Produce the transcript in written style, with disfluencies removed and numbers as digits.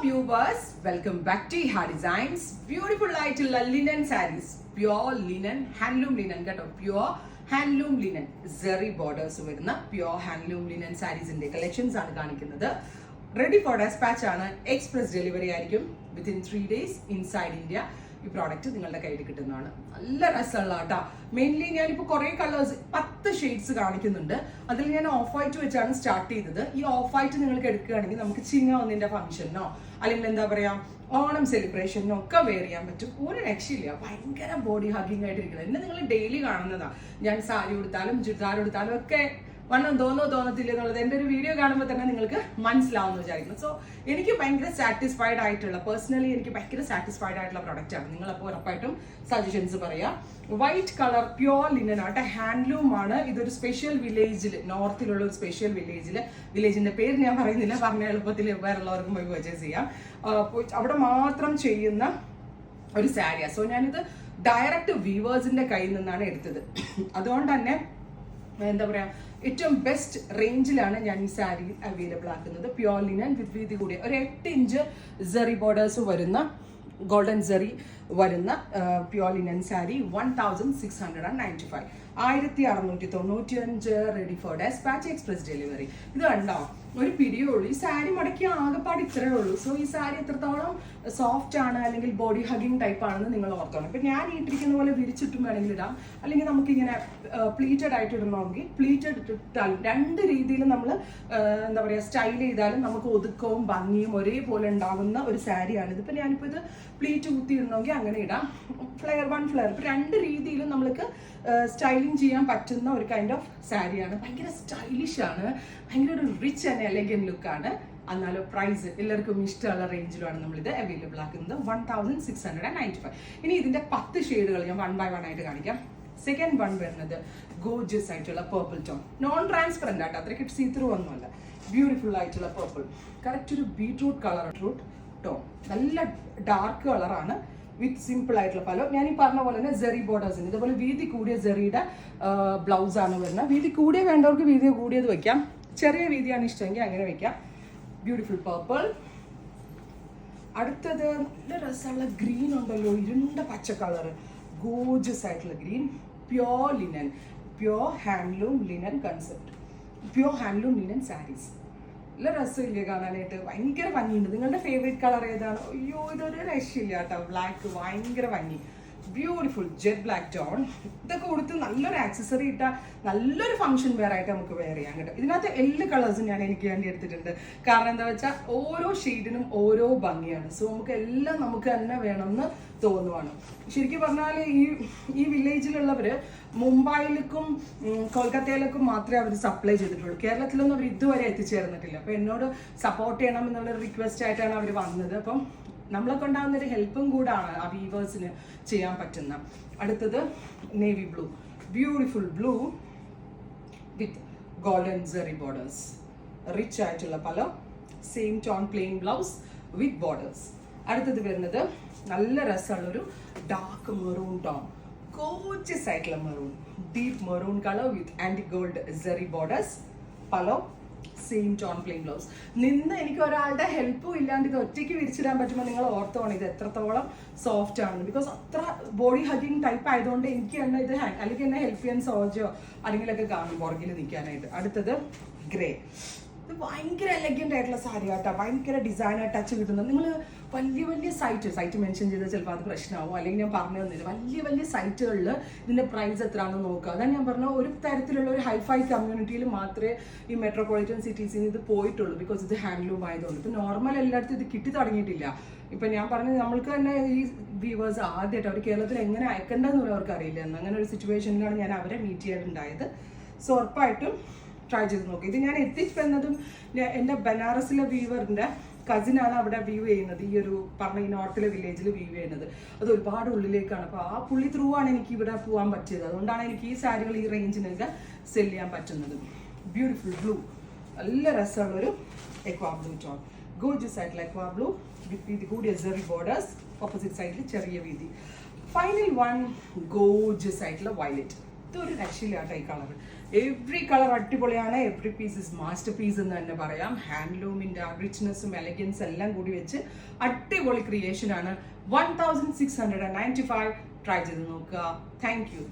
viewers, welcome back to Iha Designs. Beautiful ആയിട്ടുള്ള linen saris, pure linen, handloom linen കേട്ടോ, pure handloom linen, zari borders വരുന്ന pure handloom linen സാരീസിന്റെ collections ആണ് കാണിക്കുന്നത്. Ready for despatch ആണ്, express delivery ആയിരിക്കും. Within 3 days inside India ഈ product നിങ്ങളുടെ കയ്യിൽ കിട്ടുന്നതാണ്. നല്ല രസമുള്ള കേട്ടോ. മെയിൻലി ഞാനിപ്പോൾ കുറേ കളേഴ്സ് 10 ഷെയ്ഡ്സ് കാണിക്കുന്നുണ്ട്. അതിൽ ഞാൻ ഓഫ് വൈറ്റ് വെച്ചാണ് സ്റ്റാർട്ട് ചെയ്തത്. ഈ ഓഫ് വൈറ്റ് നിങ്ങൾക്ക് എടുക്കുകയാണെങ്കിൽ നമുക്ക് ചിങ്ങ ഫംഗ്ഷനോ അല്ലെങ്കിൽ എന്താ പറയാ ഓണം സെലിബ്രേഷനോ ഒക്കെ വെയർ ചെയ്യാൻ പറ്റും. ഒരു രക്ഷയില്ല, ഭയങ്കര ബോഡി ഹഗ്ഗിങ് ആയിട്ടിരിക്കുന്നത്. എന്നെ നിങ്ങൾ ഡെയിലി കാണുന്നതാ. ഞാൻ സാരി ഉടുത്താലും ചുരിദാർ ഉടുത്താലും ഒക്കെ വണ്ണം തോന്നത്തില്ല എന്നുള്ളത് എൻ്റെ ഒരു വീഡിയോ കാണുമ്പോൾ തന്നെ നിങ്ങൾക്ക് മനസ്സിലാവുമെന്ന് വിചാരിക്കുന്നു. സോ എനിക്ക് ഭയങ്കര സാറ്റിസ്ഫൈഡ് ആയിട്ടുള്ള, പേഴ്സണലി എനിക്ക് ഭയങ്കര സാറ്റിസ്ഫൈഡ് ആയിട്ടുള്ള പ്രൊഡക്റ്റ് ആണ്. നിങ്ങളപ്പോൾ ഉറപ്പായിട്ടും സജഷൻസ് പറയാം. വൈറ്റ് കളർ പ്യുവർ ലിനൻ ആട്ടെ, ഹാൻഡ്ലൂം ആണ്. ഇതൊരു സ്പെഷ്യൽ വില്ലേജിൽ, നോർത്തിലുള്ള ഒരു സ്പെഷ്യൽ വില്ലേജിന്റെ പേര് ഞാൻ പറയുന്നില്ല, പറഞ്ഞ എളുപ്പത്തിൽ വേറുള്ളവർക്കും പോയി പർച്ചേസ് ചെയ്യാം. അവിടെ മാത്രം ചെയ്യുന്ന ഒരു സാരിയാണ്. സോ ഞാനിത് ഡയറക്റ്റ് വീവേഴ്സിന്റെ കയ്യിൽ നിന്നാണ് എടുത്തത്. അതുകൊണ്ട് തന്നെ എന്താ പറയാ, ഏറ്റവും ബെസ്റ്റ് റേഞ്ചിലാണ് ഞാൻ ഈ സാരി അവൈലബിൾ ആക്കുന്നത്. പ്യുവർ ലിനൻ വിത്ത് വീതി കൂടിയ ഒരു 8 ഇഞ്ച് സെറി ബോർഡേഴ്സ് വരുന്ന, ഗോൾഡൻ സെറി വരുന്ന pure linen sari 1695, 1695, ready for despatch, express delivery. ഇത് കണ്ടോ, ഒരു പിടിയേ ഉള്ളൂ. ഈ സാരി മടക്കി ആകെപ്പാട് ഇത്രയേ ഉള്ളൂ. സോ ഈ സാരി എത്രത്തോളം സോഫ്റ്റ് ആണ് അല്ലെങ്കിൽ ബോഡി ഹഗിങ് ടൈപ്പ് ആണെന്ന് നിങ്ങൾ ഓർക്കണം. ഇപ്പം ഞാൻ ഇട്ടിരിക്കുന്ന പോലെ വിരിച്ചിട്ടും വേണമെങ്കിൽ ഇടാം, അല്ലെങ്കിൽ നമുക്കിങ്ങനെ പ്ലീറ്റഡ് ആയിട്ട് ഇടണമെങ്കിൽ പ്ലീറ്റഡ് ഇട്ടാലും, രണ്ട് രീതിയിൽ നമ്മൾ എന്താ പറയുക സ്റ്റൈൽ ചെയ്താലും നമുക്ക് ഒതുക്കവും ഭംഗിയും ഒരേപോലെ ഉണ്ടാകുന്ന ഒരു സാരിയാണ് ഇത്. ഇപ്പം ഞാനിപ്പോൾ ഇത് പ്ലീറ്റ് കുത്തി ഇടണമെങ്കിൽ അങ്ങനെ ഇടാം, ഫ്ലെയർ ഇപ്പം 2 രീതിയിലും നമ്മൾക്ക് സ്റ്റൈലിങ് ചെയ്യാൻ പറ്റുന്ന ഒരു കൈൻഡ് ഓഫ് സാരിയാണ്. ഭയങ്കര സ്റ്റൈലിഷ് ആണ്, ഭയങ്കര ഒരു റിച്ച് ആൻഡ് എലഗന്റ് ലുക്കാണ്. എന്നാലും പ്രൈസ് എല്ലാവർക്കും ഇഷ്ടമുള്ള റേഞ്ചിലാണ് നമ്മളിത് അവൈലബിൾ ആക്കുന്നത്. 1695. ഇനി ഇതിന്റെ 10 ഷെയ്ഡുകൾ ഞാൻ 1 by 1 ആയിട്ട് കാണിക്കാം. സെക്കൻഡ് വൺ വരുന്നത് ഗോർജിയസ് ആയിട്ടുള്ള പേർപ്പിൾ ടോൺ, നോൺ ട്രാൻസ്പെറന്റ് ആട്ടോ, അത്രയ്ക്ക് സീ ത്രൂ ഒന്നുമല്ല. ബ്യൂട്ടിഫുൾ ആയിട്ടുള്ള പേർപ്പിൾ, കറക്റ്റ് ഒരു ബീട്രൂട്ട് കളർ ടോൺ, നല്ല ഡാർക്ക് കളറാണ് വിത്ത് സിമ്പിൾ ആയിട്ടുള്ള പല. ഞാൻ ഈ പറഞ്ഞ പോലെ തന്നെ സെറി ബോർഡേഴ്സിന് ഇതുപോലെ വീതി കൂടിയ സെറിയുടെ ബ്ലൗസ് ആണ് വരുന്നത്. വീതി കൂടിയ വേണ്ടവർക്ക് വീതി കൂടിയത് വെക്കാം, ചെറിയ വീതിയാണ് ഇഷ്ടമെങ്കിൽ അങ്ങനെ വെക്കാം. Beautiful purple. അടുത്തത് നല്ല രസമുള്ള ഗ്രീൻ ഉണ്ടല്ലോ, ഇരുണ്ട പച്ച കളർ, ഗോർജിയസ് ആയിട്ടുള്ള green, pure linen, pure handloom linen concept, pure handloom linen saris. നല്ല രസമില്ലേ കാണാനായിട്ട്, ഭയങ്കര ഭംഗിയുണ്ട്. നിങ്ങളുടെ ഫേവറേറ്റ് കളർ ഏതാണ്? അയ്യോ ഇതൊരു രക്ഷയില്ല കേട്ടോ, ബ്ലാക്ക് ഭയങ്കര ഭംഗി. Beautiful jet black tone. ഇതൊക്കെ കൊടുത്ത് നല്ലൊരു ആക്സസറി ഇട്ടാൽ നല്ലൊരു ഫംഗ്ഷൻ വെയർ ആയിട്ട് നമുക്ക് വെയർ ചെയ്യാൻ കേട്ടോ. ഇതിനകത്ത് എല്ലാ കളേഴ്സും ഞാൻ എനിക്ക് വേണ്ടി എടുത്തിട്ടുണ്ട്. കാരണം എന്താ വെച്ചാൽ ഓരോ ഷെയ്ഡിനും ഓരോ ഭംഗിയാണ്. സോ നമുക്ക് എല്ലാം നമുക്ക് തന്നെ വേണമെന്ന് തോന്നുവാണ്. ശരിക്കും പറഞ്ഞാൽ ഈ വില്ലേജിലുള്ളവർ മുംബൈയിലേക്കും കൊൽക്കത്തയിലേക്കും മാത്രമേ അവർ സപ്ലൈ ചെയ്തിട്ടുള്ളൂ. കേരളത്തിലൊന്നും അവർ ഇതുവരെ എത്തിച്ചേർന്നിട്ടില്ല. അപ്പോൾ എന്നോട് സപ്പോർട്ട് ചെയ്യണം എന്നുള്ളൊരു റിക്വസ്റ്റ് ആയിട്ടാണ് അവർ വന്നത്. അപ്പം നമ്മളെ കൊണ്ടാകുന്ന ഒരു ഹെൽപ്പും കൂടാണ് ആ വീവേഴ്സിന് ചെയ്യാൻ പറ്റുന്ന. അടുത്തത് navy blue, beautiful blue with golden zari borders, rich ആയിട്ടുള്ള pallu, same tone plain blouse with borders. അടുത്തത് വരുന്നത് നല്ല രസമുള്ളൊരു ഡാർക്ക് മെറൂൺ ടോൺ, ഗോർജിയസ് ആയിട്ടുള്ള maroon, deep maroon colour with antique gold zari borders, pallu, same tone plain blouse. എനിക്ക് ഒരാളുടെ ഹെൽപ്പും ഇല്ലാണ്ട് ഇത് ഒറ്റയ്ക്ക് വിരിച്ചിടാൻ പറ്റുമ്പോൾ നിങ്ങൾ ഓർത്തോണം ഇത് എത്രത്തോളം സോഫ്റ്റ് ആണ്. ബിക്കോസ് അത്ര ബോഡി ഹഗിങ് ടൈപ്പ് ആയതുകൊണ്ട് എനിക്ക് തന്നെ ഇത് അല്ലെങ്കിൽ എന്നെ ഹെൽപ്പ് ചെയ്യാൻ സോജോ ആരെങ്കിലൊക്കെ കാണും പുറകിൽ നിൽക്കാനായിട്ട്. അടുത്തത് ഗ്രേ, ഇത് ഭയങ്കര എലഗന്റ് ആയിട്ടുള്ള സാരി ആട്ടോ, ഭയങ്കര ഡിസൈനർ ടച്ച് കിട്ടുന്നത്. നിങ്ങൾ വലിയ സൈറ്റ് മെൻഷൻ ചെയ്താൽ ചിലപ്പോൾ അത് പ്രശ്നമാവും, അല്ലെങ്കിൽ ഞാൻ പറഞ്ഞു തന്നില്ല. വലിയ സൈറ്റുകളിൽ ഇതിൻ്റെ പ്രൈസ് എത്രയാണെന്ന് നോക്കുക. അതാണ് ഞാൻ പറഞ്ഞ ഒരു തരത്തിലുള്ള ഒരു ഹൈഫൈ കമ്മ്യൂണിറ്റിയിൽ മാത്രമേ ഈ മെട്രോപൊളിറ്റൻ സിറ്റീസിൽ നിന്ന് ഇത് പോയിട്ടുള്ളൂ. ബിക്കോസ് ഇത് ഹാൻഡ്ലൂം ആയതുകൊണ്ട്. ഇപ്പം നോർമൽ എല്ലായിടത്തും ഇത് കിട്ടി തുടങ്ങിയിട്ടില്ല. ഇപ്പം ഞാൻ പറഞ്ഞത് നമ്മൾക്ക് തന്നെ ഈ വ്യൂവേഴ്സ് ആദ്യമായിട്ട് അവർ കേരളത്തിൽ എങ്ങനെ അയക്കേണ്ടതെന്ന് അവർക്ക് അറിയില്ല. അങ്ങനെ ഒരു സിറ്റുവേഷനിലാണ് ഞാൻ അവരെ മീറ്റ് ചെയ്യാനുണ്ടായത്. സോ ഉറപ്പായിട്ടും ട്രൈ ചെയ്ത് നോക്കി. ഇത് ഞാൻ എത്തിച്ചെന്നതും എൻ്റെ ബനാറസിലെ വീവറിൻ്റെ കസിനാണ് അവിടെ വ്യൂ ചെയ്യുന്നത്. ഈ ഒരു പറഞ്ഞ ഈ നോർത്തിലെ വില്ലേജിൽ വ്യൂ ചെയ്യുന്നത്. അത് ഒരുപാട് ഉള്ളിലേക്കാണ്. അപ്പോൾ ആ പുള്ളി ത്രൂ ആണ് എനിക്ക് ഇവിടെ പോകാൻ പറ്റിയത്. അതുകൊണ്ടാണ് എനിക്ക് ഈ സാരികൾ ഈ റേഞ്ചിനൊക്കെ സെല് ചെയ്യാൻ പറ്റുന്നത്. ബ്യൂട്ടിഫുൾ ബ്ലൂ, നല്ല രസമുള്ളൊരു എക്വാ ബ്ലൂ ടോൺ, ഗോർജിയസ് ആയിട്ടുള്ള എക്വാ ബ്ലൂ വിത്ത് വീതി കൂടിയ സെറി ബോർഡേഴ്സ്, ഓപ്പോസിറ്റ് സൈഡിൽ ചെറിയ വീതി. ഫൈനൽ വൺ ഗോർജിയസ് ആയിട്ടുള്ള വയലറ്റ്. ഒരു രക്ഷയില്ല കേട്ടോ ഈ കളർ. എവ്രി കളർ അടിപൊളിയാണ്. Every piece is masterpiece എന്ന് തന്നെ പറയാം. ഹാൻഡ്ലൂമിൻ്റെ ആ റിച്ച്നെസ്സും എലഗൻസ് എല്ലാം കൂടി വെച്ച് അടിപൊളി ക്രിയേഷനാണ്. 1695 ട്രൈ ചെയ്ത് നോക്കുക. Thank you.